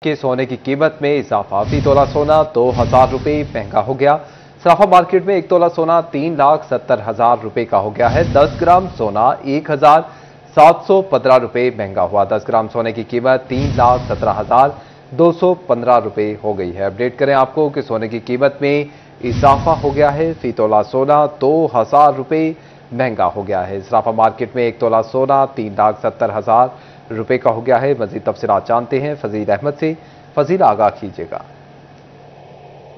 के सोने की कीमत में इजाफा। फी तोला सोना 2,000 रुपये महंगा हो गया। सराफा मार्केट में 1 तोला सोना 3,70,000 रुपये का हो गया है। 10 ग्राम सोना 1,715 रुपये महंगा हुआ। 10 ग्राम सोने की कीमत 3,17,215 रुपये हो गई है। अपडेट करें आपको कि सोने की कीमत में इजाफा हो गया है। फी तोला सोना 2,000 रुपये महंगा हो गया है। सराफा मार्केट में 1 तोला सोना 3,70,000 रुपए का हो गया है। मजीद तफसीलात जानते हैं फजील अहमद से। फजील, आगाह कीजिएगा।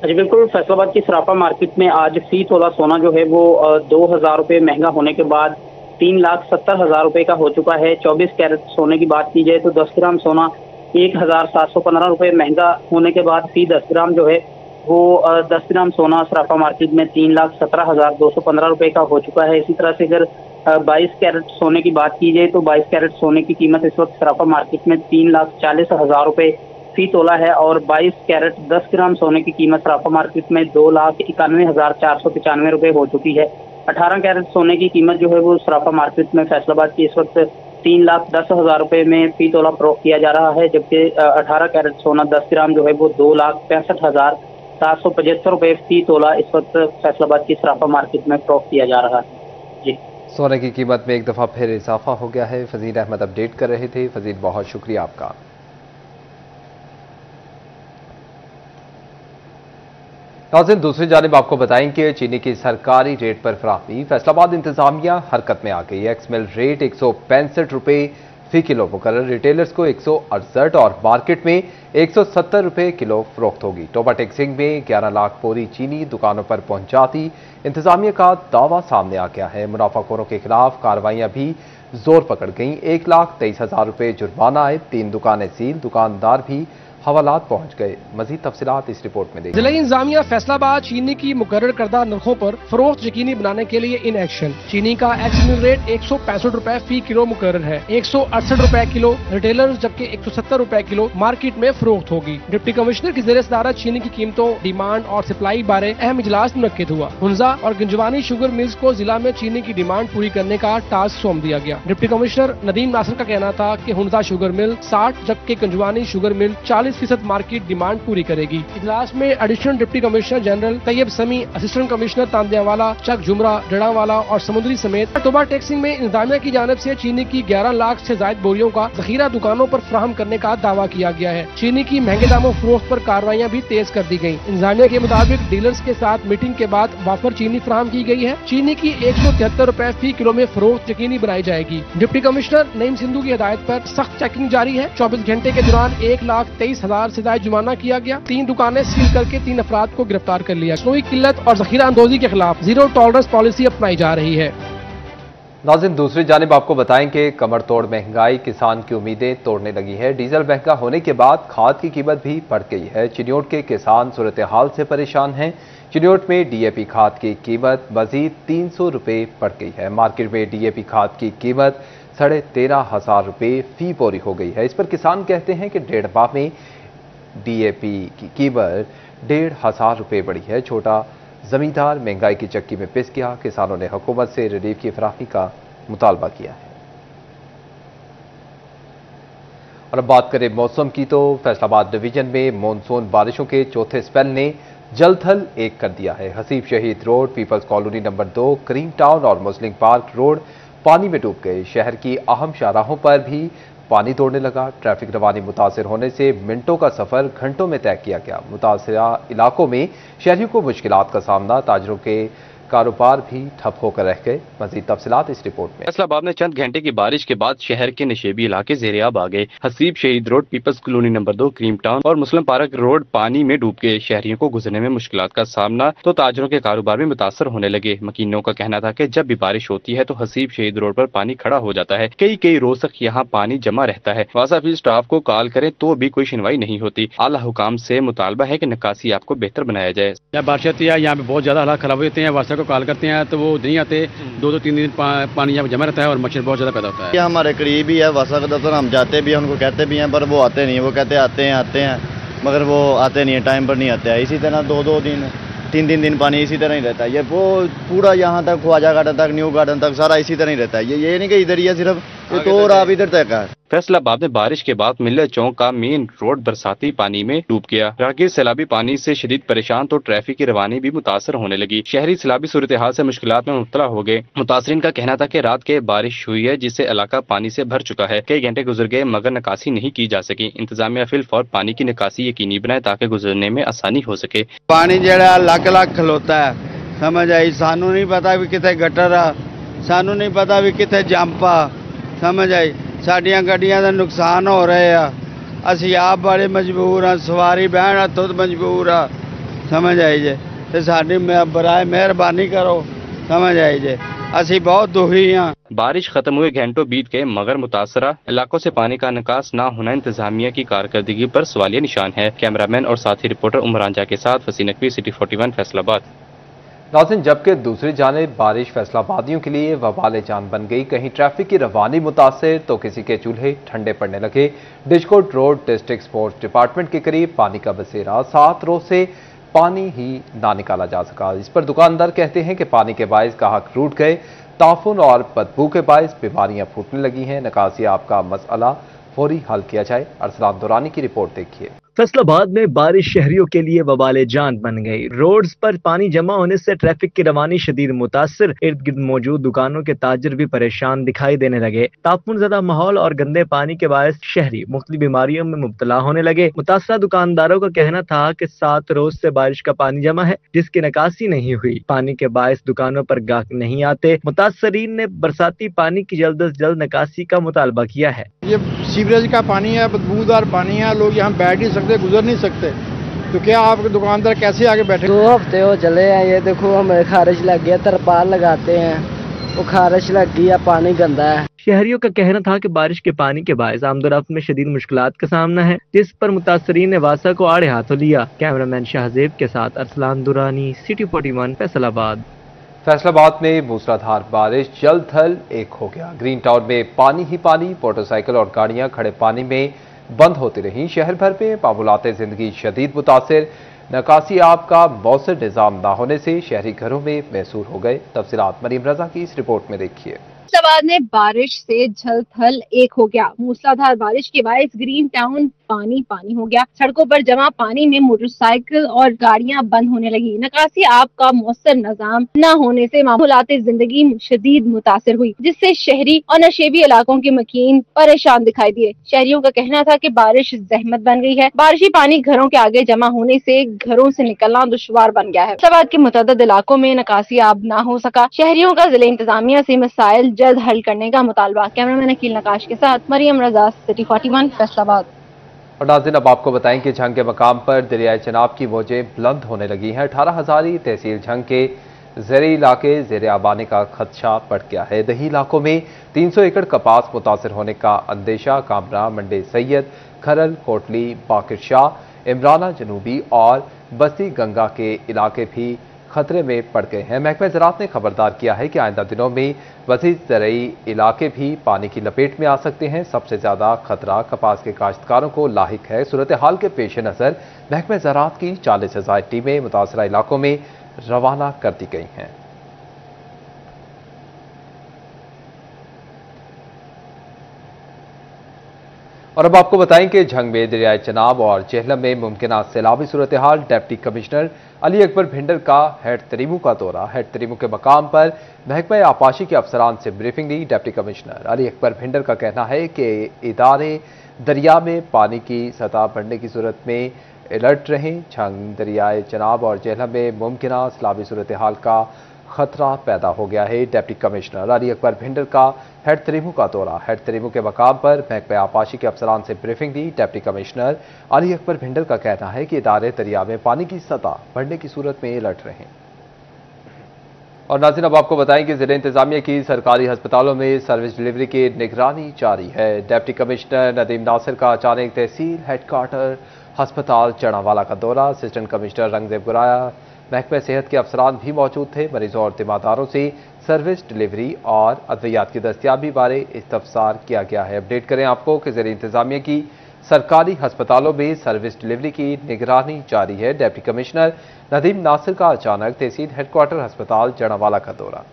जी बिल्कुल, फैसलाबाद की सराफा मार्केट में आज फी तोला सोना जो है वो 2,000 रुपये महंगा होने के बाद 3,70,000 रुपये का हो चुका है। 24 कैरेट सोने की बात की जाए तो 10 ग्राम सोना 1,715 रुपये महंगा होने के बाद फी 10 ग्राम जो है वो 10 ग्राम सोना सराफा मार्केट में 3,17,215 रुपये का हो चुका है। इसी तरह से अगर 22 कैरेट सोने की बात की जाए तो 22 कैरेट सोने की कीमत इस वक्त सराफा मार्केट में 3,40,000 रुपये फी तोला है और 22 कैरेट 10 ग्राम सोने की कीमत सराफा मार्केट में 2,91,495 रुपये हो चुकी है। 18 कैरेट सोने की कीमत जो है वो सराफा मार्केट में फैसलाबाद की इस वक्त 3,10,000 रुपये में फी तोला फरोख्त किया जा रहा है, जबकि 18 कैरेट सोना 10 ग्राम जो है वो 2,65,775 रुपये फी तोला इस वक्त फैसलाबाद की सराफा मार्केट में फरोख्त किया जा रहा है। जी, सोने की कीमत में एक दफा फिर इजाफा हो गया है। फजील अहमद अपडेट कर रहे थे। फजील, बहुत शुक्रिया आपका। नाज़रीन, दूसरी जानिब आपको बताएं कि चीनी की सरकारी रेट पर फराहमी। फैसलाबाद इंतजामिया हरकत में आ गई। एक्स मिल रेट 165 रुपये फी किलो मुकर्रर, रिटेलर्स को 168 और मार्केट में 170 रुपये किलो फरोख्त होगी। टोबा टेक्सिंग में 11 लाख बोरी चीनी दुकानों पर पहुंचाती इंतजामिया का दावा सामने आ गया है। मुनाफाखोरों के खिलाफ कार्रवाइयां भी जोर पकड़ गईं। 1,23,000 रुपये जुर्माना आए। 3 दुकानें सील, दुकानदार भी हवालात पहुंच गए। मजीद तफसीलात इस रिपोर्ट में देखिए। जिला इंतजामिया फैसलाबाद चीनी की मुकर्रर करदा नरखों पर फरोख्त यकीनी बनाने के लिए इन एक्शन। चीनी का एक्स मिल रेट 165 रुपए फी किलो मुकर्रर है। 168 रुपए किलो रिटेलर्स, जबकि 170 रुपए किलो मार्केट में फरोख्त होगी। डिप्टी कमिश्नर की जेर सदारत चीनी की कीमतों, डिमांड और सप्लाई बारे अहम इजलास मुनक्किद हुआ। हुंजा और गंजवानी शुगर मिल्स को जिला में चीनी की डिमांड पूरी करने का टास्क सौंप दिया गया। डिप्टी कमिश्नर नदीम नासिर का कहना था कि हुंजा शुगर मिल 60 जबकि Ganjwani sugar mill 40% market demand पूरी करेगी। इजलास में additional deputy commissioner general Tayyab Sami, assistant commissioner तांदियावाला, चक जुमरा, डड़ावाला और समुद्री समेत टोबा टेक्सिंग में इंतजामिया की जानिब से चीनी की 11 लाख से ज्यादा बोरियों का जखीरा दुकानों पर फराहम करने का दावा किया गया है। चीनी की महंगे दामों फरोख्त पर कार्रवाइयां भी तेज कर दी गयी। इंतजामिया के मुताबिक डीलर्स के साथ मीटिंग के बाद वाफर चीनी फराहम की गई है। चीनी की 173 रुपए फी किलो में फरोख्त यकीनी बनाई जाएगी। डिप्टी कमिश्नर नईम सिंधु की हिदायत पर सख्त चेकिंग जारी है। 24 घंटे के दौरान 1,23,000 से ज्यादा जुर्माना किया गया। 3 दुकानें सील करके 3 अफराद को गिरफ्तार कर लिया। स्नोई किल्लत और जखीरा अंदोजी के खिलाफ जीरो टॉलरेंस पॉलिसी अपनाई जा रही है। नाज़रीन, दूसरी जानिब आपको बताएं कि कमर तोड़ महंगाई किसान की उम्मीदें तोड़ने लगी है। डीजल महंगा होने के बाद खाद की कीमत भी बढ़ गई है। चिन्योट के किसान सूरत हाल से परेशान हैं। चिन्योट में डीएपी खाद की कीमत मजीद 300 रुपये बढ़ गई है। मार्केट में डीएपी खाद की कीमत 13,500 रुपये फी बोरी हो गई है। इस पर किसान कहते हैं कि 1.5 माह में डीएपी की कीमत 1,500 रुपये बढ़ी है। छोटा जमींदार महंगाई की चक्की में पिस गया। किसानों ने हुकूमत से रिलीफ की फराहमी का मुतालबा किया है। और अब बात करें मौसम की, तो फैसलाबाद डिवीजन में मानसून बारिशों के चौथे स्पेल ने जलथल एक कर दिया है। Haseeb Shaheed road, peoples colony number 2, करीम टाउन और मुस्लिम पार्क रोड पानी में डूब गए। शहर की अहम शाहराहों पर भी पानी दौड़ने लगा। ट्रैफिक रवानी मुतासिर होने से मिनटों का सफर घंटों में तय किया गया। मुतासिरा इलाकों में शहरियों को मुश्किलात का सामना, ताजरों के कारोबार भी ठप होकर रह गए। मजीद तफसीलात इस रिपोर्ट में। फैसलाबाद में चंद घंटे की बारिश के बाद शहर के नशेबी इलाके ज़ेरियाब आ गए। Haseeb Shaheed road, peoples colony number 2, क्रीम टाउन और मुस्लिम पार्क रोड पानी में डूब गए। शहरियों को गुजरने में मुश्किलात का सामना तो ताजरों के कारोबार भी मुतासर होने लगे। मकीनों का कहना था कि जब भी बारिश होती है तो हसीब शहीद रोड पर पानी खड़ा हो जाता है। कई रोज तक यहाँ पानी जमा रहता है। वासाफिल स्टाफ को कॉल करें तो भी कोई सुनवाई नहीं होती। आला हुकाम से मुतालबा है कि निकासी आपको बेहतर बनाया जाए। जब बारिश होती है यहाँ पे बहुत ज्यादा हालात खराब होते हैं। वासा को कॉल करते हैं तो वो नहीं आते। 2-3 दिन पानी यहाँ जमा रहता है और मच्छर बहुत ज्यादा पैदा होता है। ये हमारे करीब ही है वासा का दफ्तर, हम जाते भी हैं, उनको कहते भी हैं, पर वो आते नहीं। वो कहते आते हैं मगर वो आते नहीं है, टाइम पर नहीं आते हैं। इसी तरह 2-2 दिन 3-3 दिन पानी इसी तरह ही रहता है। ये वो पूरा यहाँ तक ख्वाजा गार्डन तक, न्यू गार्डन तक सारा इसी तरह ही रहता है। ये नहीं कि इधर ही है सिर्फ, ये तो और आप इधर तक है। फैसलाबाद में बारिश के बाद मिल्लर चौक का मेन रोड बरसाती पानी में डूब गया। राहगीर सैलाबी पानी से शदीद परेशान तो ट्रैफिक की रवानी भी मुतासर होने लगी। शहरी सैलाबी सूरत हाल से मुश्किलात में मुब्तला हो गए। मुतासरीन का कहना था कि रात के बारिश हुई है जिससे इलाका पानी से भर चुका है। कई घंटे गुजर गए मगर निकासी नहीं की जा सकी। इंतजामिया फिलफौर पानी की निकासी यकीनी बनाए ताकि गुजरने में आसानी हो सके। पानी जड़ा लख लख खलोता है, समझ आई। सानू नहीं पता भी कितने गटर आ, सानू नहीं पता भी कितने जंप आ, समझ आई। साडियां गड्डियां दा नुकसान हो रहे आ, असी आप बड़े मजबूर हाँ, सवारी बहन खुद मजबूर आ, समझ आई जे। ते साडी बराए मेहरबानी करो, समझ आई जे, असी बहुत दुखी हाँ। बारिश खत्म हुए घंटों बीत गए मगर मुतासरा इलाकों से पानी का निकास न होना इंतजामिया की कारकर्दगी पर सवालिया निशान है। कैमरामैन और साथी रिपोर्टर उमर रांझा के साथ वसीम नकवी, सिटी 41 फैसलाबाद। नाज़रीन, जबकि दूसरी जानिब बारिश फैसलाबादियों के लिए वबाल जान बन गई। कहीं ट्रैफिक की रवानी मुतासर तो किसी के चूल्हे ठंडे पड़ने लगे। डिशकोट रोड डिस्ट्रिक्ट स्पोर्ट्स डिपार्टमेंट के करीब पानी का बसेरा, 7 रोज से पानी ही ना निकाला जा सका। इस पर दुकानदार कहते हैं कि पानी के बायस गाहक रूठ गए। ताफुन और बदबू के बायस बीमारियां फूटने लगी हैं। निकासी आपका मसला फौरी हल किया जाए। अरसलान दुरानी की रिपोर्ट देखिए। फैसलाबाद में बारिश शहरियों के लिए वबाले जान बन गई। रोड्स पर पानी जमा होने से ट्रैफिक की रवानी शदीद मुतासर। इर्द गिर्द मौजूद दुकानों के ताजिर भी परेशान दिखाई देने लगे। तापुन ज़दा माहौल और गंदे पानी के बायस शहरी मुख्तलिफ बीमारियों में मुब्तला होने लगे। मुतासरा दुकानदारों का कहना था कि 7 रोज से बारिश का पानी जमा है जिसकी निकासी नहीं हुई। पानी के बायस दुकानों पर गाहक नहीं आते। मुतासरीन ने बरसाती पानी की जल्द अज जल्द निकासी का मुतालबा किया है। ये सीवरेज का पानी है, बदबूदार पानी है, लोग यहाँ बैठ नहीं सकते, गुजर नहीं सकते, तो क्या आप दुकानदार कैसे आगे बैठे? 2 हफ्ते हो चले हैं, ये देखो हमें खारिश लग गया, तरपाल लगाते हैं, वो खारिश लग गई है, पानी गंदा है। शहरियों का कहना था कि बारिश के पानी के बायस आमदोरफ्त में शदीद मुश्किलात का सामना है, जिस पर मुतासरीन ने वासा को आड़े हाथों लिया। कैमरामैन शाहजेब के साथ अरसलान दुरानी, सिटी 41 फैसलाबाद। फैसलाबाद में मूसलाधार बारिश जल थल एक हो गया। ग्रीन टाउन में पानी ही पानी, मोटरसाइकिल और गाड़ियां खड़े पानी में बंद होती रहीं। शहर भर में मामूलात जिंदगी शदीद मुतासिर। निकासी आब का मौसर निज़ाम न होने से शहरी घरों में मैसूर हो गए। तफसीलात मरीम रजा की इस रिपोर्ट में देखिए। फैसलाबाद में बारिश से जल थल एक हो गया। मूसलाधार बारिश के बायस ग्रीन टाउन पानी पानी हो गया। सड़कों पर जमा पानी में मोटरसाइकिल और गाड़ियां बंद होने लगी। निकासी आब का मौसर निजाम न होने से मामूलात जिंदगी शदीद मुतासिर हुई, जिससे शहरी और नशेबी इलाकों के मकीन परेशान दिखाई दिए। शहरियों का कहना था कि बारिश जहमत बन गई है। बारिशी पानी घरों के आगे जमा होने से घरों से निकलना दुश्वार बन गया है। फैसलाबाद के मुतअद्दिद इलाकों में निकासी आब न हो सका। शहरियों का जिले इंतजामिया से मसाइल जल्द हल करने का मुतालबा। कैमरामैन अकील नकाश के साथ मरियम रजा, सिटी 41 फैसलाबाद। और नाज़रीन, अब आपको बताएं कि झंग के मकाम पर दरियाए चनाब की मौजें बुलंद होने लगी हैं। 18,000 तहसील झंग के ज़ेरी इलाके ज़ेरे आबानी का खदशा बढ़ गया है। दही इलाकों में 300 एकड़ कपास मुतासर होने का अंदेशा। कामरा, मंडे सैयद, खरल, कोटली, बाकिर शाह, इमराना जनूबी और बस्ती गंगा के इलाके भी खतरे में पड़ गए हैं। महकमा ज़राअत ने खबरदार किया है कि आइंदा दिनों में वसी ज़रई इलाके भी पानी की लपेट में आ सकते हैं। सबसे ज्यादा खतरा कपास के काश्तकारों को लाहिक है। सूरत हाल के पेश नज़र महकमा ज़राअत की 40,000 टीमें मुतासरा इलाकों में रवाना कर दी गई हैं। और अब आपको बताएं कि झंग में दरियाए चनाब और चेहलम में मुमकिन सैलाबी सूरत हाल। डिप्टी कमिश्नर अली अकबर भिंडर का हेड तरीमू का दौरा। हेड तरीमू के मकाम पर महकमा आपाशी के अफसरान से ब्रीफिंग ली। डिप्टी कमिश्नर अली अकबर भिंडर का कहना है कि इदारे दरिया में पानी की सतह बढ़ने की सूरत में अलर्ट रहें। झंग, दरियाए चनाब और चेहलम में मुमकिन सैलाबी सूरत हाल का खतरा पैदा हो गया है। डिप्टी कमिश्नर अली अकबर भिंडर का हेड तरीमू का दौरा। हेड तरीमू के मकाम पर महकमा आपाशी के अफसरान से ब्रीफिंग दी। डिप्टी कमिश्नर अली अकबर भिंडर का कहना है कि इदारे दरिया में पानी की सतह बढ़ने की सूरत में अलर्ट रहें। और नाज़रीन, अब आपको बताएं कि जिले इंतजामिया की सरकारी अस्पतालों में सर्विस डिलीवरी की निगरानी जारी है। डिप्टी कमिश्नर नदीम नासिर का अचानक तहसील हेडक्वार्टर अस्पताल चढ़ावाला का दौरा। असिस्टेंट कमिश्नर रंगजेब गुराया, महकमा सेहत के अफसरान भी मौजूद थे। मरीजों और तीमारदारों से सर्विस डिलीवरी और अद्वियात की दस्तियाबी बारे इस्तफसार किया गया है। अपडेट करें आपको कि ज़िले इंतजामिया की सरकारी अस्पतालों में सर्विस डिलीवरी की निगरानी जारी है। डिप्टी कमिश्नर नदीम नासिर का अचानक तहसील हेडक्वार्टर अस्पताल चढ़ावाला का दौरा।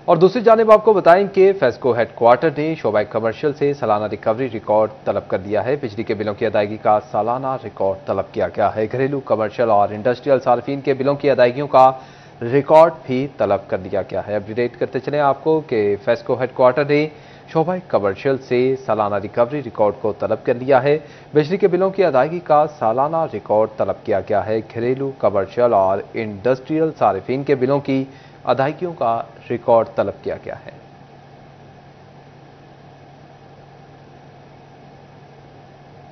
और दूसरी जानिब आपको बताएं कि फेस्को हेडक्वार्टर ने शोबा कमर्शियल से सालाना रिकवरी रिकॉर्ड तलब कर दिया है। बिजली के बिलों की अदायगी का सालाना रिकॉर्ड तलब किया गया है। घरेलू, कमर्शियल और इंडस्ट्रियल सार्फिन के बिलों की अदायगियों का रिकॉर्ड भी तलब कर दिया गया है। अपडेट करते चले आपको कि फेस्को हेडक्वार्टर ने शोबा कमर्शियल से सालाना रिकवरी रिकॉर्ड को तलब कर लिया है। बिजली के बिलों की अदायगी का सालाना रिकॉर्ड तलब किया गया है। घरेलू, कमर्शियल और इंडस्ट्रियल सार्फिन के बिलों की अदायगियों का रिकॉर्ड तलब किया गया है।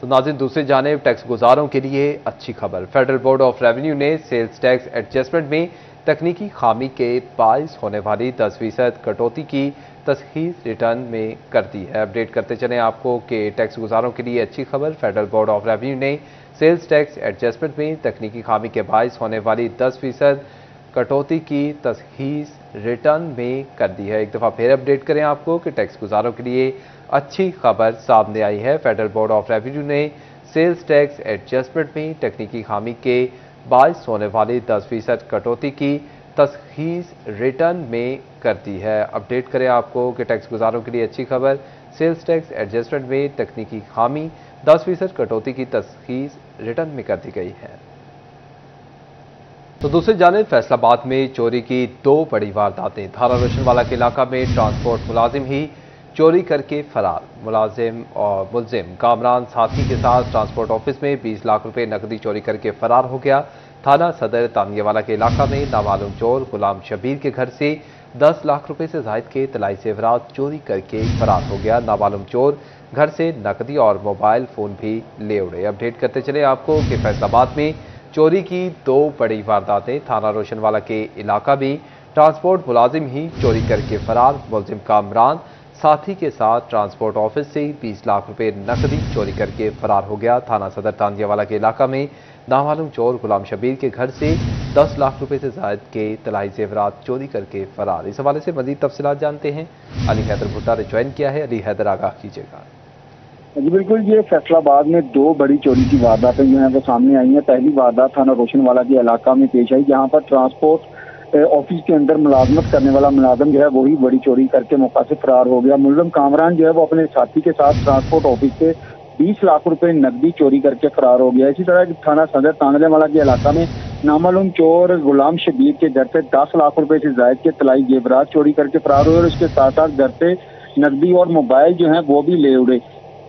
तो नाज़रीन, दूसरी जानिब टैक्स गुजारों के लिए अच्छी खबर। फेडरल बोर्ड ऑफ रेवेन्यू ने सेल्स टैक्स एडजस्टमेंट में तकनीकी खामी के बाइस होने वाली 10% कटौती की तसहीह रिटर्न में कर दी है। अपडेट करते चलें आपको कि टैक्स गुजारों के लिए अच्छी खबर। फेडरल बोर्ड ऑफ रेवेन्यू ने सेल्स टैक्स एडजस्टमेंट में तकनीकी खामी के बाइस होने वाली 10% कटौती की तसहीह रिटर्न में कर दी है। एक दफ़ा फिर अपडेट करें आपको कि टैक्स गुजारों के लिए अच्छी खबर सामने आई है। फेडरल बोर्ड ऑफ रेवेन्यू ने सेल्स टैक्स एडजस्टमेंट में तकनीकी खामी के बाइस होने वाली 10% कटौती की तसहीह रिटर्न में कर दी है। अपडेट करें आपको कि टैक्स गुजारों के लिए अच्छी खबर। सेल्स टैक्स एडजस्टमेंट में तकनीकी खामी 10% कटौती की तसहीह रिटर्न में कर दी गई है। तो दूसरी जानिब फैसलाबाद में चोरी की 2 बड़ी वारदातें। थाना रोशनवाला के इलाका में ट्रांसपोर्ट मुलाजिम ही चोरी करके फरार। मुलजिम कामरान साथी के साथ ट्रांसपोर्ट ऑफिस में 20 लाख रुपए नकदी चोरी करके फरार हो गया। थाना सदर तानियावाला के इलाका में नामालूम चोर गुलाम शबीर के घर से 10 लाख रुपए से जायद के तलाई जेवरात चोरी करके फरार हो गया। नामालूम चोर घर से नकदी और मोबाइल फोन भी ले उड़े। अपडेट करते चले आपको कि फैसलाबाद में चोरी की 2 बड़ी वारदातें। थाना रोशनवाला के इलाका में ट्रांसपोर्ट मुलाजिम ही चोरी करके फरार। मुलजिम कामरान साथी के साथ ट्रांसपोर्ट ऑफिस से 20 लाख रुपए नकदी चोरी करके फरार हो गया। थाना सदर तानियावाला के इलाका में नामालूम चोर गुलाम शबीर के घर से 10 लाख रुपए से जायद के तलाई जेवरात चोरी करके फरार। इस हवाले से मजीद तफसीलात जानते हैं। अली हैदर भुट्टा ने ज्वाइन किया है। अली हैदर, आगाह कीजिएगा। जी बिल्कुल, ये फैसलाबाद में 2 बड़ी चोरी की वारदातें जो हैं वो सामने आई हैं। पहली वारदात थाना रोशनवाला के इलाका में पेश आई, जहां पर ट्रांसपोर्ट ऑफिस के अंदर मुलाजमत करने वाला मुलाजम जो है वही बड़ी चोरी करके मौका से फरार हो गया। मुलजिम कामरान जो है वो अपने साथी के साथ ट्रांसपोर्ट ऑफिस से 20 लाख रुपए नकदी चोरी करके फरार हो गया। इसी तरह थाना सदर तांगलेवाला के इलाका में नामालूम चोर गुलाम शबीर के घर से 10 लाख रुपए से जायद के तलाई जेवरात चोरी करके फरार हुए और उसके साथ साथ घर से नकदी और मोबाइल जो है वो भी ले उड़े।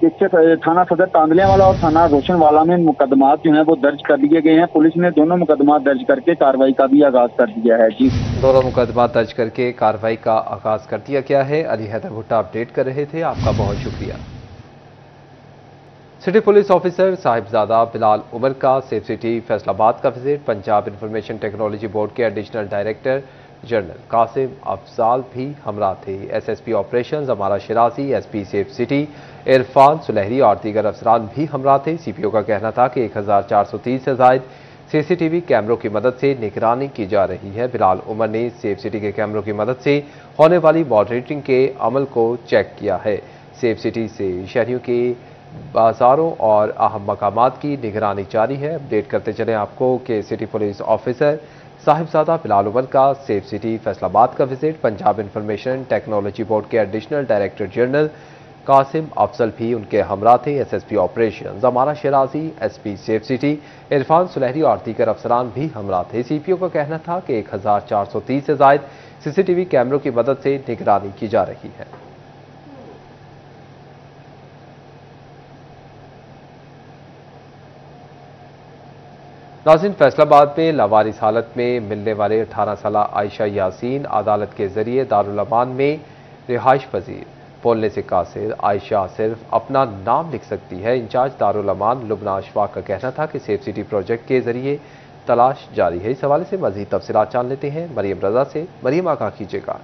इससे थाना सदर तांदलियावाला और थाना रोशनवाला में मुकदमात जो हैं वो दर्ज कर लिए गए हैं। पुलिस ने दोनों मुकदमात दर्ज करके कार्रवाई का भी आगाज कर दिया है। जी, दोनों मुकदमात दर्ज करके कार्रवाई का आगाज कर दिया गया है। अली हैदर भुट्टा अपडेट कर रहे थे, आपका बहुत शुक्रिया। City police officer Sahibzada Bilal Umar का सेफ सिटी फैसलाबाद का visit. Punjab information technology board के additional director general Qasim Afzal भी हमरा थे। SSP operations Amara Shirazi, SP safe city Irfan Sulehri और दीगर अफसरान भी हमरा थे। सीपीओ का कहना था कि 1430 से जायद सीसीटीवी कैमरों की मदद से निगरानी की जा रही है। बिलाल उमर ने सेफ सिटी के कैमरों की मदद से होने वाली मॉनिटरिंग के अमल को चेक किया है। सेफ सिटी से शहरियों के बाजारों और अहम मकामात की निगरानी जारी है। अपडेट करते चले आपको कि city police officer Sahibzada Bilal Umar का सेफ सिटी फैसलाबाद का visit. Punjab information technology board के additional director general Qasim Afzal भी उनके हमरा थे। SSP operation Amara Shirazi, SP safe city Irfan Sulehri और दीगर अफसरान भी हमरा थे। सीपीओ का कहना था कि 1430 से जायद सीसीटीवी कैमरों की मदद से निगरानी की जा रही है। नाज़रीन, फैसलाबाद में लावारिस हालत में मिलने वाले 18 साल आयशा यासीन अदालत के जरिए दारुल अमान में रिहाइश पजीर। बोलने से कासिर, आयशा सिर्फ अपना नाम लिख सकती है। इंचार्ज दारुल अमान लुबना अशफाक का कहना था कि सेफ सिटी प्रोजेक्ट के जरिए तलाश जारी है। इस हवाले से मजीद तफसीलात जान लेते हैं मरियम रजा से। मरियम, आगाह कीजिएगा।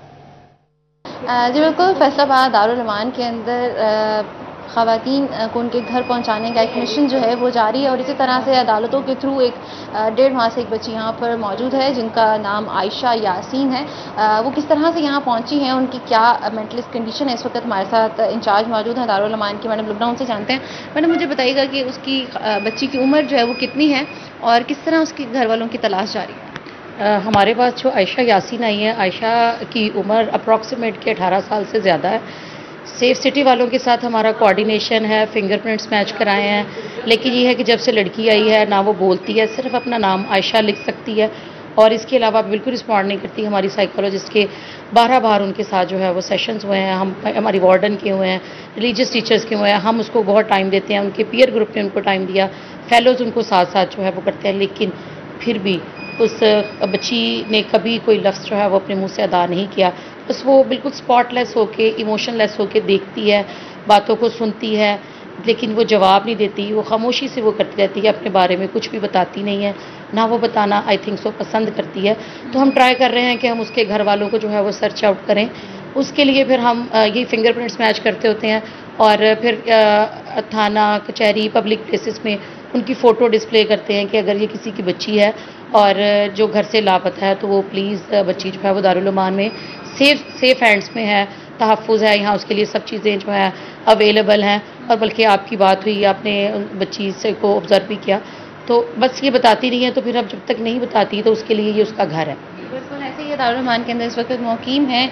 जी बिल्कुल, फैसलाबाद दारुल अमान के अंदर ख़वातीन को उनके घर पहुंचाने का एक मिशन जो है वो जारी है और इसी तरह से अदालतों के थ्रू एक 1.5 माह से एक बच्ची यहाँ पर मौजूद है जिनका नाम आयशा यासीन है। वो किस तरह से यहाँ पहुंची हैं, उनकी क्या मेंटल कंडीशन है, इस वक्त हमारे साथ इंचार्ज मौजूद हैं दारुल अमान की मैडम लुबना, उनसे जानते हैं। मैडम, मुझे बताइएगा कि उसकी बच्ची की उम्र जो है वो कितनी है और किस तरह उसके घर वालों की तलाश जारी है? हमारे पास जो आयशा यासीन आई है, आयशा की उम्र अप्रॉक्सीमेट के 18 साल से ज़्यादा है। सेफ सिटी वालों के साथ हमारा कोऑर्डिनेशन है, फिंगरप्रिंट्स मैच कराए हैं, लेकिन ये है कि जब से लड़की आई है ना वो बोलती है, सिर्फ अपना नाम आयशा लिख सकती है और इसके अलावा बिल्कुल रिस्पॉन्ड नहीं करती। हमारी साइकोलॉजिस्ट के 12 बार उनके साथ जो है वो सेशंस हुए हैं, हमारी वार्डन के हुए हैं, रिलीजियस टीचर्स के हुए हैं, हम उसको बहुत टाइम देते हैं, उनके पीयर ग्रुप ने उनको टाइम दिया, फेलोज़ उनको साथ साथ जो है वो करते हैं, लेकिन फिर भी उस बच्ची ने कभी कोई लफ्ज़ जो है वो अपने मुंह से अदा नहीं किया। बस वो बिल्कुल स्पॉटलेस होके, इमोशनलेस होके देखती है, बातों को सुनती है, लेकिन वो जवाब नहीं देती, वो खामोशी से वो करती रहती है, अपने बारे में कुछ भी बताती नहीं है, ना वो बताना आई थिंक सो पसंद करती है। तो हम ट्राई कर रहे हैं कि हम उसके घर वालों को जो है वो सर्च आउट करें। उसके लिए फिर हम ये फिंगरप्रिंट्स मैच करते होते हैं और फिर थाना, कचहरी, पब्लिक प्लेसेस में उनकी फ़ोटो डिस्प्ले करते हैं कि अगर ये किसी की बच्ची है और जो घर से लापता है तो वो प्लीज़ बच्ची जो है वो दारुल अमान में सेफ हैंड्स में है, तहफ़्फ़ुज़ है, यहाँ उसके लिए सब चीज़ें जो है अवेलेबल हैं। और बल्कि आपकी बात हुई, आपने बच्ची से को ऑब्ज़र्व भी किया, तो बस ये बताती नहीं है, तो फिर अब जब तक नहीं बताती तो उसके लिए ये उसका घर है। बिल्कुल ऐसे ही दारुल अमान के अंदर इस वक्त मुक़ीम है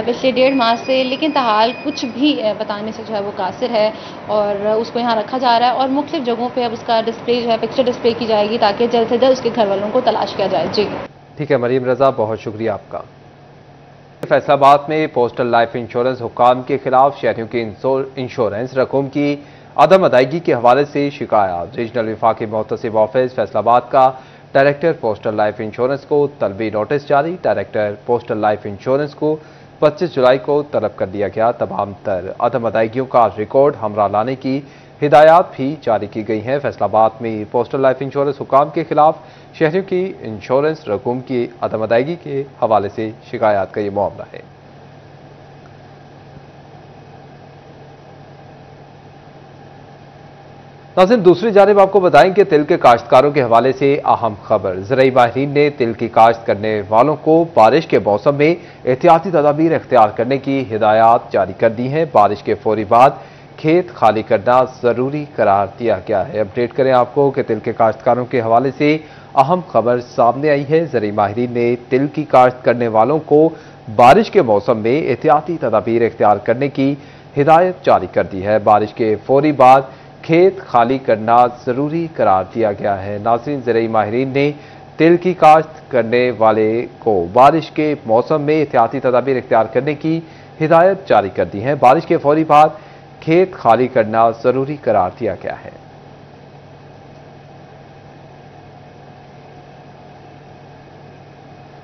पिछले 1.5 माह से, लेकिन ताहाल कुछ भी बताने से जो है वो कासिर है और उसको यहाँ रखा जा रहा है और मुख्तलिफ जगहों पे अब उसका डिस्प्ले जो है पिक्चर डिस्प्ले की जाएगी ताकि जल्द से जल्द उसके घर वालों को तलाश किया जाए। जी ठीक है मरीम रजा, बहुत शुक्रिया आपका। फैसलाबाद में पोस्टल लाइफ इंश्योरेंस हुक्काम के खिलाफ शहरियों की इंश्योरेंस रकूम की अदम अदायगी के हवाले से शिकायत। रीजनल विफाकी मुहतसिब ऑफिस फैसलाबाद का डायरेक्टर पोस्टल लाइफ इंश्योरेंस को तलबी नोटिस जारी। डायरेक्टर पोस्टल लाइफ इंश्योरेंस को 25 जुलाई को तलब कर दिया गया। तमाम तर अदम अदायगियों का रिकॉर्ड हमरा लाने की हिदायत भी जारी की गई हैं। फैसलाबाद में पोस्टल लाइफ इंश्योरेंस हुकाम के खिलाफ शहरियों की इंश्योरेंस रकूम की अदम अदायगी के हवाले से शिकायत का ये मामला है। नाज़रीन, दूसरी जानिब आपको बताएं कि तिल के काश्तकारों के हवाले से अहम खबर। ज़राई माहिरीन ने तिल की काश्त करने वालों को बारिश के मौसम में एहतियाती तदाबीर इख्तियार करने की हिदायत जारी कर दी हैं। बारिश के फौरी बाद खेत खाली करना जरूरी करार दिया गया है। अपडेट करें आपको कि तिल के काश्तकारों के हवाले से अहम खबर सामने आई है। ज़राई माहिरीन ने तिल की काश्त करने वालों को बारिश के मौसम में एहतियाती तदाबीर इख्तियार करने की हिदायत जारी कर दी है। बारिश के फौरी बाद खेत खाली करना जरूरी करार दिया गया है। नाज़रीन, ज़राई माहिरीन ने तिल की काश्त करने वाले को बारिश के मौसम में एहतियाती तदाबीर इख्तियार करने की हिदायत जारी कर दी है। बारिश के फौरी बाद खेत खाली करना जरूरी करार दिया गया है।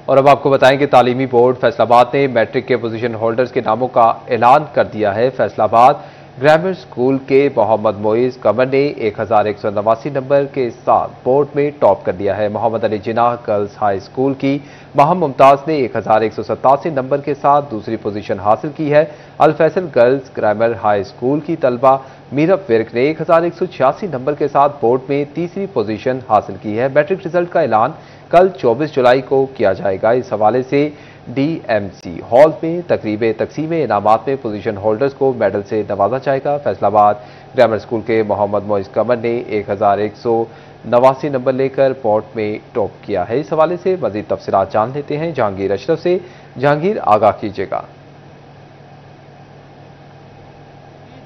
और अब आपको बताएं कि तालीमी बोर्ड फैसलाबाद ने मैट्रिक के पोजीशन होल्डर्स के नामों का ऐलान कर दिया है। फैसलाबाद ग्रामर स्कूल के मोहम्मद मोइज कमर ने 1189 नंबर के साथ बोर्ड में टॉप कर दिया है। Mohammad Ali Jinnah girls high school की महम मुमताज ने 1187 नंबर के साथ दूसरी पोजीशन हासिल की है। Al Faisal girls grammar high school की तलबा मीरब विर्क ने 1186 नंबर के साथ बोर्ड में तीसरी पोजीशन हासिल की है। मैट्रिक रिजल्ट का ऐलान कल 24 जुलाई को किया जाएगा। इस हवाले से DMC हॉल में तकरीब तकसीम इनामात में पोजीशन होल्डर्स को मेडल से नवाजा जाएगा। फैसलाबाद ग्रामर स्कूल के मोहम्मद मोइज कमर ने 1189 नंबर लेकर बोर्ड में टॉप किया है। इस हवाले से मजीद तफसीलात जान लेते हैं जहांगीर अशरफ से। जहांगीर, आगाह कीजिएगा।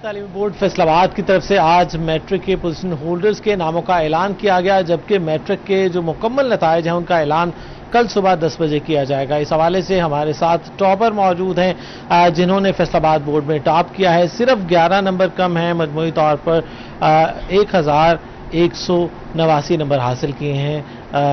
तालीमी बोर्ड फैसलाबाद की तरफ से आज मैट्रिक के पोजीशन होल्डर्स के नामों का ऐलान किया गया, जबकि मैट्रिक के जो मुकम्मल नताइज हैं उनका ऐलान कल सुबह 10 बजे किया जाएगा। इस हवाले से हमारे साथ टॉपर मौजूद हैं जिन्होंने फैसलाबाद बोर्ड में टॉप किया है। सिर्फ 11 नंबर कम हैं, मजमूई तौर पर 1189 नंबर हासिल किए हैं।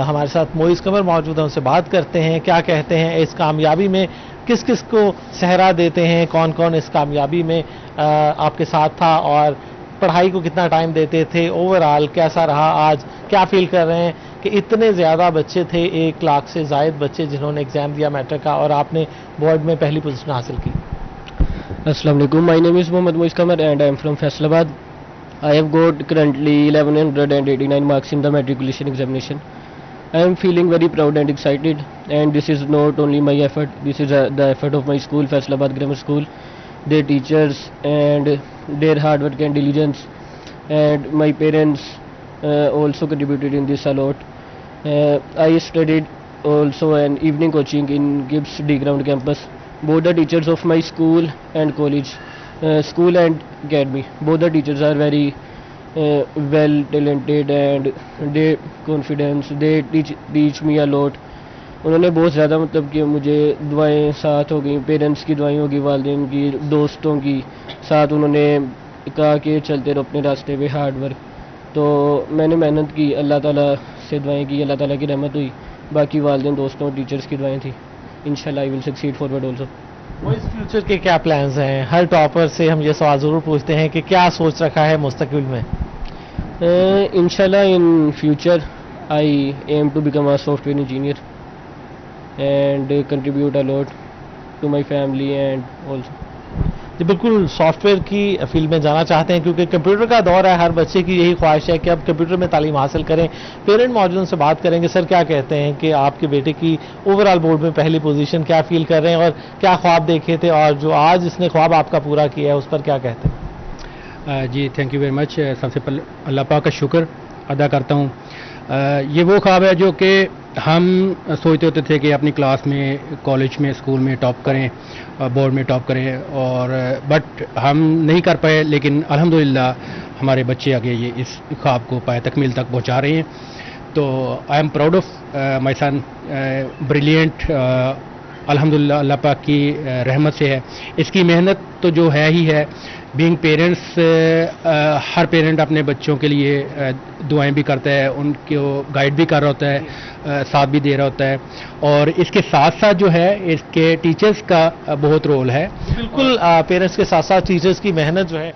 हमारे साथ मोइज कमर मौजूद हैं, उनसे बात करते हैं क्या कहते हैं इस कामयाबी में, किस किस को सहरा देते हैं, कौन कौन इस कामयाबी में आपके साथ था और पढ़ाई को कितना टाइम देते थे, ओवरऑल कैसा रहा, आज क्या फील कर रहे हैं कि इतने ज़्यादा बच्चे थे, 1 लाख से ज़ायद बच्चे जिन्होंने एग्ज़ाम दिया मैट्रिक का और आपने बोर्ड में पहली पोजीशन हासिल की। अस्सलाम वालेकुम, my name is Mohammad Moiz Qamar and I am from Faisalabad. I have got currently 1189 marks in the matriculation examination. I am feeling very proud and excited, and this is not only my effort, this is the effort of my school, Faisalabad Grammar School, their teachers and their hard work and diligence, and my parents also contributed in this a lot. I studied also an evening coaching in Gibbs D Ground campus. Both the teachers of my school and college, school and academy, both the teachers are very well talented and they confidence. They teach me a lot. उन्होंने बहुत ज़्यादा मतलब कि मुझे दुआएं साथ हो गई, पेरेंट्स की दुआएं होगी, वालिदैन की, दोस्तों की साथ। उन्होंने कहा कि चलते रहो अपने रास्ते पे, हार्ड वर्क। तो मैंने मेहनत की, अल्लाह ताला से दुआएं की, अल्लाह ताला की रहमत हुई, बाकी वालिदैन, दोस्तों, टीचर्स की दुआएं थी। इंशाल्लाह I will succeed forward also. इस फ्यूचर के क्या प्लान्स हैं? हर टॉपर से हम ये सवाल ज़रूर पूछते हैं कि क्या सोच रखा है मुस्तकबिल में? इंशाल्लाह in future I am to become a software engineer and contribute a lot to my family and also। जी बिल्कुल, सॉफ्टवेयर की फील्ड में जाना चाहते हैं क्योंकि कंप्यूटर का दौर है, हर बच्चे की यही ख्वाहिश है कि अब कंप्यूटर में तालीम हासिल करें। पेरेंट मौजूद उनसे बात करेंगे। सर, क्या कहते हैं कि आपके बेटे की ओवरऑल बोर्ड में पहली पोजीशन, क्या फील कर रहे हैं और क्या ख्वाब देखे थे और जो आज इसने ख्वाब आपका पूरा किया है उस पर क्या कहते हैं? जी थैंक यू वेरी मच। सबसे पहले अल्लाह पाक का शुक्र अदा करता हूँ। ये वो ख्वाब है जो कि हम सोचते होते थे कि अपनी क्लास में, कॉलेज में, स्कूल में टॉप करें, बोर्ड में टॉप करें, और बट हम नहीं कर पाए। लेकिन अल्हम्दुलिल्लाह हमारे बच्चे आगे ये इस ख्वाब को पाए तकमील तक पहुंचा रहे हैं। तो I am proud of my son, brilliant. अल्हम्दुलिल्लाह अल्लाह पाक की रहमत से है। इसकी मेहनत तो जो है ही है। बीइंग पेरेंट्स, हर पेरेंट अपने बच्चों के लिए दुआएं भी करता है, उनको गाइड भी कर रहा होता है, साथ भी दे रहा होता है। और इसके साथ साथ जो है इसके टीचर्स का बहुत रोल है। बिल्कुल, पेरेंट्स के साथ साथ टीचर्स की मेहनत जो है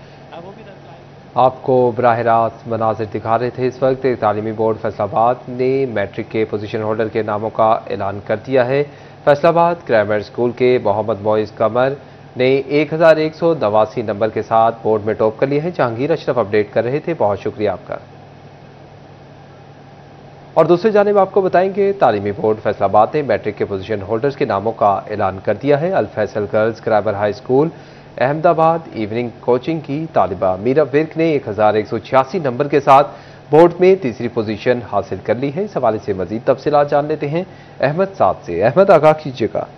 आपको बराह रास्त मनाजिर दिखा रहे थे। इस वक्त तालीमी बोर्ड फैसलाबाद ने मैट्रिक के पोजीशन होल्डर के नामों का ऐलान कर दिया है। फैसलाबाद ग्रामर स्कूल के मोहम्मद मोइज कमर ने 1189 नंबर के साथ बोर्ड में टॉप कर लिए हैं। जहांगीर अशरफ अपडेट कर रहे थे, बहुत शुक्रिया आपका। और दूसरी जानिब आपको बताएंगे तालीमी बोर्ड फैसलाबाद ने मैट्रिक के पोजीशन होल्डर्स के नामों का ऐलान कर दिया है। Al Faisal girls grammar high school Ahmedabad evening coaching की तालिबा मीरा विर्क ने 1186 नंबर के साथ बोर्ड में तीसरी पोजीशन हासिल कर ली है। इस हवाले से मजीद तफसीलात जान लेते हैं अहमद साद से। अहमद, आगाह कीजिएगा।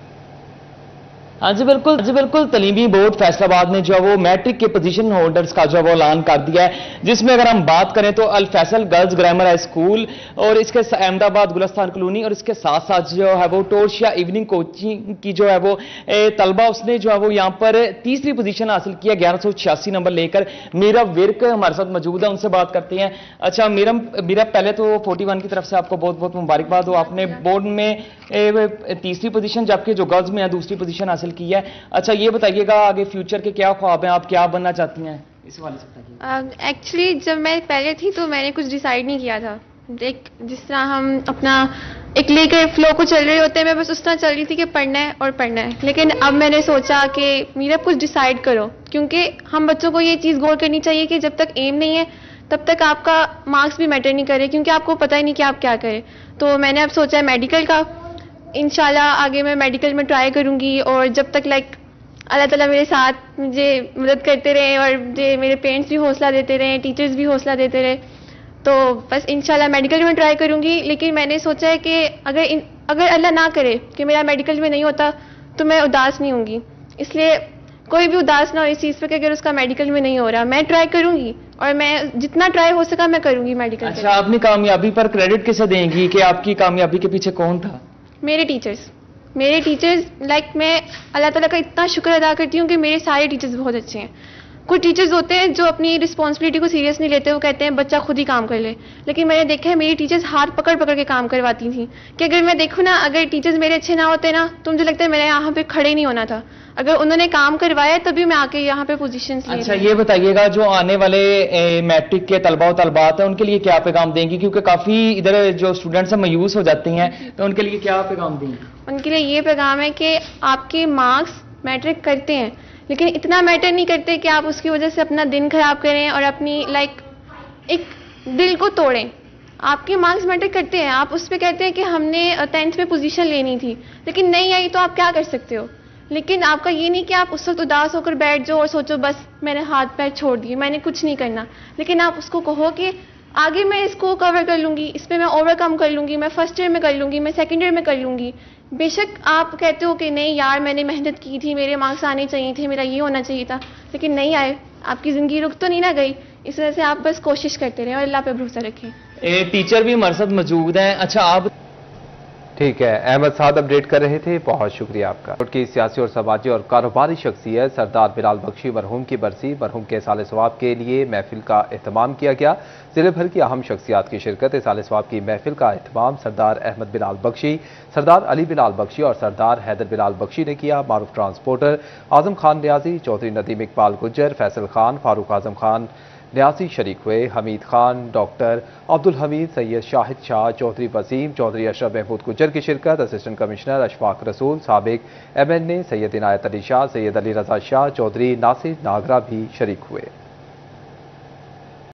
हाँ जी बिल्कुल, तलीमी बोर्ड फैसलाबाद ने जो है वो मैट्रिक के पोजीशन होल्डर्स का जो है वो ऐलान कर दिया है, जिसमें अगर हम बात करें तो Al Faisal girls grammar high school और इसके अहमदाबाद गुलस्तान कॉलोनी और इसके साथ साथ जो है वो टोरशिया इवनिंग कोचिंग की जो है वो तलबा, उसने जो है वो यहाँ पर तीसरी पोजीशन हासिल किया 1186 नंबर लेकर। मीरा विर्क हमारे साथ मौजूद है, उनसे बात करते हैं। अच्छा मीरा, पहले तो 41 की तरफ से आपको बहुत बहुत मुबारकबाद हो। आपने बोर्ड में तीसरी पोजीशन, जबकि जो गर्ल्स में है दूसरी पोजीशन हासिल की है। अच्छा, ये बताइएगा आगे फ्यूचर के क्या ख्वाब हैं, आप क्या बनना चाहती हैं, इस वाले से बताइए। एक्चुअली जब मैं पहले थी तो मैंने कुछ डिसाइड नहीं किया था। जिस तरह हम अपना एक लेकर फ्लो को चल रहे होते हैं, मैं बस उस तरह चल रही थी कि पढ़ना है और पढ़ना है। लेकिन अब मैंने सोचा कि मेरा कुछ डिसाइड करो, क्योंकि हम बच्चों को ये चीज़ गौर करनी चाहिए कि जब तक एम नहीं है तब तक आपका मार्क्स भी मैटर नहीं करे, क्योंकि आपको पता ही नहीं कि आप क्या करें। तो मैंने अब सोचा है मेडिकल का। इंशाल्लाह आगे मैं मेडिकल में ट्राई करूंगी, और जब तक अल्लाह ताला मेरे साथ मुझे मदद करते रहे और मेरे पेरेंट्स भी हौसला देते रहे, टीचर्स भी हौसला देते रहे, तो बस इंशाल्लाह मेडिकल में ट्राई करूंगी। लेकिन मैंने सोचा है कि अगर अल्लाह ना करे कि मेरा मेडिकल में नहीं होता तो मैं उदास नहीं होंगी। इसलिए कोई भी उदास ना हो इस चीज़ पे कि अगर उसका मेडिकल में नहीं हो रहा। मैं ट्राई करूंगी और मैं जितना ट्राई हो सका मैं करूंगी मेडिकल। अच्छा, अपनी कामयाबी पर क्रेडिट किसे देंगी कि आपकी कामयाबी के पीछे कौन था? मेरे टीचर्स मैं अल्लाह ताला का इतना शुक्र अदा करती हूँ कि मेरे सारे टीचर्स बहुत अच्छे हैं। कुछ टीचर्स होते हैं जो अपनी रिस्पॉन्सिबिलिटी को सीरियस नहीं लेते, वो कहते हैं बच्चा खुद ही काम कर ले। लेकिन मैंने देखा है मेरी टीचर्स हाथ पकड़ पकड़ के काम करवाती थी कि अगर मैं देखूँ ना, अगर टीचर्स मेरे अच्छे ना होते ना तो मुझे लगता है मेरे यहाँ पे खड़े नहीं होना था। अगर उन्होंने काम करवाया तभी मैं आके यहाँ पे पोजीशंस ले। अच्छा, ये बताइएगा जो आने वाले मैट्रिक के तलबा और तलबात हैं उनके लिए क्या पैगाम देंगी, क्योंकि काफ़ी इधर जो स्टूडेंट्स हैं मायूस हो जाते हैं, तो उनके लिए क्या पैगाम देंगी? उनके लिए ये पैगाम है कि आपके मार्क्स मैट्रिक करते हैं, लेकिन इतना मैटर नहीं करते कि आप उसकी वजह से अपना दिन खराब करें और अपनी एक दिल को तोड़ें। आपके मार्क्स मैटर करते हैं। आप उस पर कहते हैं कि हमने 10th में पोजीशन लेनी थी लेकिन नहीं आई, तो आप क्या कर सकते हो। लेकिन आपका ये नहीं कि आप उस वक्त उदास होकर बैठ जाओ और सोचो बस मैंने हाथ पैर छोड़ दिए, मैंने कुछ नहीं करना। लेकिन आप उसको कहो कि आगे मैं इसको कवर कर लूँगी, इस पर मैं ओवरकम कर लूँगी, मैं फर्स्ट ईयर में कर लूँगी, मैं सेकेंड ईयर में कर लूँगी। बेशक आप कहते हो कि नहीं यार मैंने मेहनत की थी, मेरे मार्क्स आने चाहिए थे, मेरा ये होना चाहिए था, लेकिन नहीं आए। आपकी ज़िंदगी रुक तो नहीं ना गई, इस वजह से आप बस कोशिश करते रहें और अल्लाह पे भरोसा रखें। टीचर भी हमारे साथ मौजूद हैं। अच्छा आप ठीक है, अहमद साहब अपडेट कर रहे थे, बहुत शुक्रिया आपका। की सियासी और समाजी और कारोबारी शख्सियत सरदार बिलाल बख्शी मरहूम की बरसी, मरहूम के साल सवाब के लिए महफिल का एहतमाम किया गया। जिले भर की अहम शख्सियात की शिरकत, साल सवाब की महफिल का एहतमाम सरदार अहमद बिलाल बख्शी, सरदार अली बिलाल बख्शी और सरदार हैदर बिलाल बख्शी ने किया। मारूफ ट्रांसपोर्टर आजम खान न्याजी, चौधरी नदीम इकबाल गुज्जर, फैसल खान, फारूक आजम खान न्याजी शरीक हुए। हमीद खान, डॉक्टर अब्दुल हमीद, सैयद शाहिद शाह, चौधरी वसीम, चौधरी अशरफ महमूद गुज्जर की शिरकत। असिस्टेंट कमिश्नर अशफाक रसूल, साबिक MNA सैयद इनायत अली शाह, सैयद अली रजा शाह, चौधरी नासिर नागरा भी शरीक हुए।